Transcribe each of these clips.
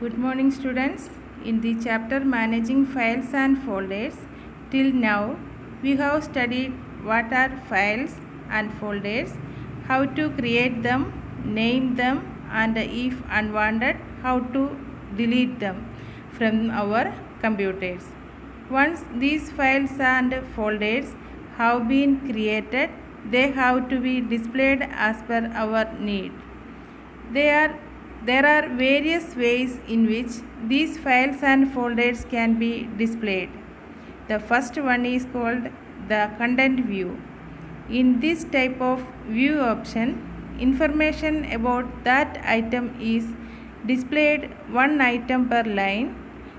Good morning, students. In the chapter Managing Files and Folders, till now we have studied what are files and folders, how to create them, name them, and if unwanted, how to delete them from our computers. Once these files and folders have been created, they have to be displayed as per our need. There are various ways in which these files and folders can be displayed. The first one is called the content view. In this type of view option, information about that item is displayed one item per line,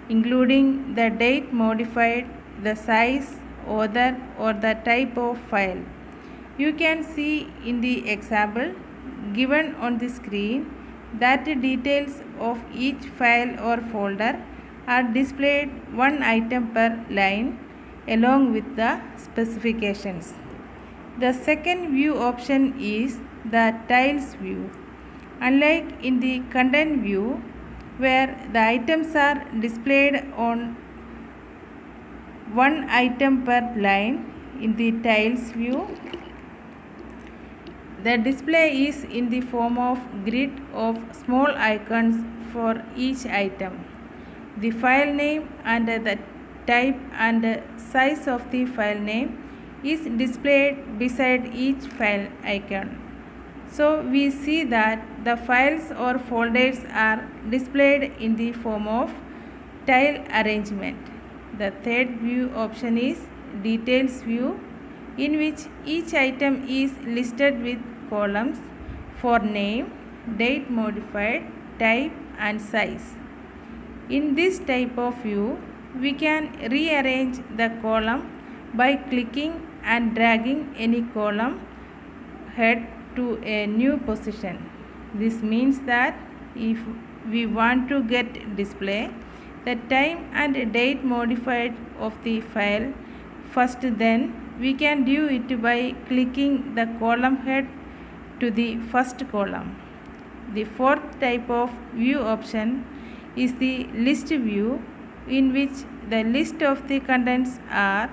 including the date modified, the size, author, or the type of file. You can see in the example given on the screen that the details of each file or folder are displayed one item per line along with the specifications. The second view option is the tiles view. Unlike in the content view, where the items are displayed on one item per line, in the tiles view, the display is in the form of grid of small icons for each item. The file name and the type and size of the file name is displayed beside each file icon. So we see that the files or folders are displayed in the form of tile arrangement. The third view option is details view, in which each item is listed with columns for name, date modified, type and size. In this type of view, we can rearrange the column by clicking and dragging any column head to a new position. This means that if we want to get display the time and date modified of the file first, then we can do it by clicking the column head to the first column. The fourth type of view option is the list view, in which the list of the contents are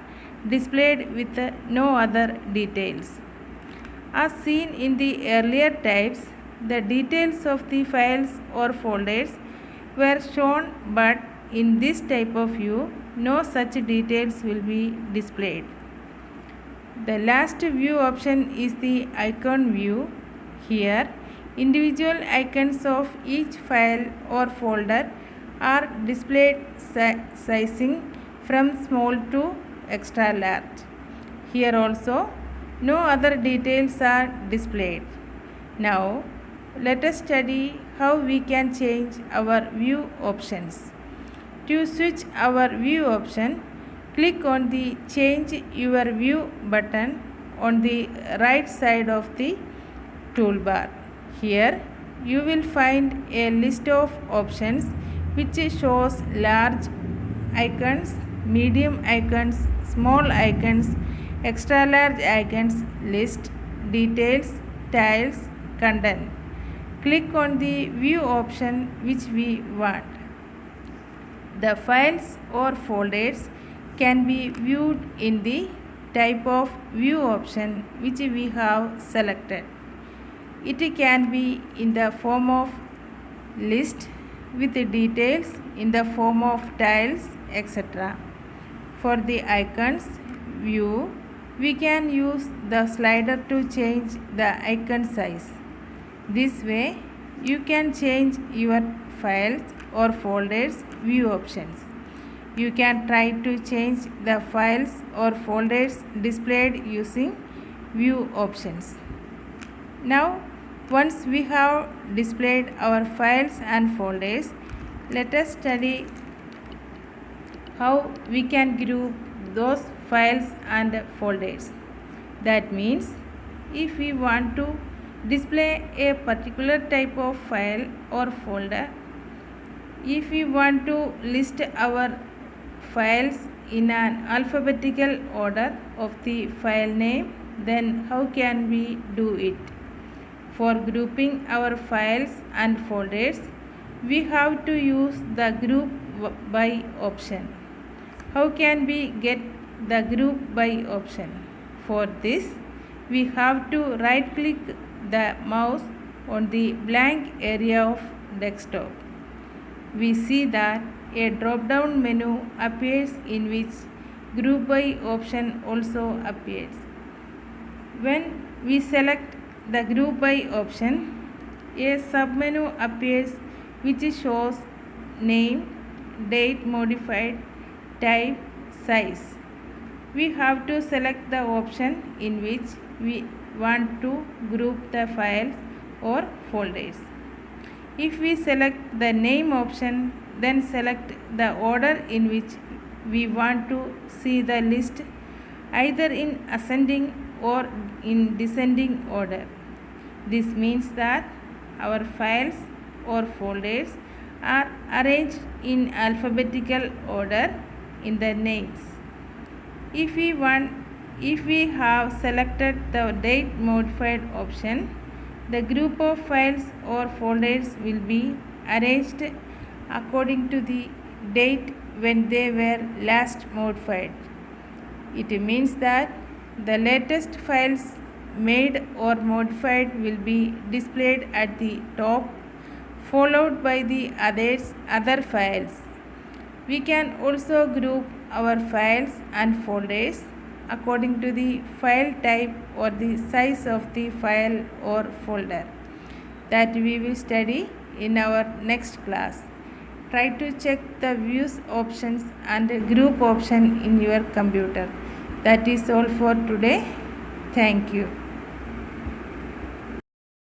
displayed with no other details. As seen in the earlier types, the details of the files or folders were shown, but in this type of view, no such details will be displayed. The last view option is the icon view. Here, individual icons of each file or folder are displayed sizing from small to extra large. Here also, no other details are displayed. Now, let us study how we can change our view options. To switch our view option, click on the Change Your View button on the right side of the toolbar. Here, you will find a list of options which shows large icons, medium icons, small icons, extra large icons, list, details, tiles, content. Click on the view option which we want. The files or folders can be viewed in the type of view option which we have selected. It can be in the form of list with the details, in the form of tiles, etc. For the icons view, we can use the slider to change the icon size. This way, you can change your files or folders view options. You can try to change the files or folders displayed using view options. Now, once we have displayed our files and folders, let us study how we can group those files and folders. That means, if we want to display a particular type of file or folder, if we want to list our files in an alphabetical order of the file name, then how can we do it? For grouping our files and folders, we have to use the group by option. How can we get the group by option? For this, we have to right click the mouse on the blank area of desktop. We see that a drop down menu appears in which group by option also appears. When we select the group by option, a submenu appears which shows name, date modified, type, size. We have to select the option in which we want to group the files or folders. If we select the name option, then select the order in which we want to see the list, either in ascending or in descending order. This means that our files or folders are arranged in alphabetical order in the names. If we have selected the date modified option, the group of files or folders will be arranged according to the date when they were last modified. It means that the latest files made or modified will be displayed at the top, followed by the other files. We can also group our files and folders according to the file type or the size of the file or folder that we will study in our next class. Try to check the views options and group option in your computer. That is all for today. Thank you.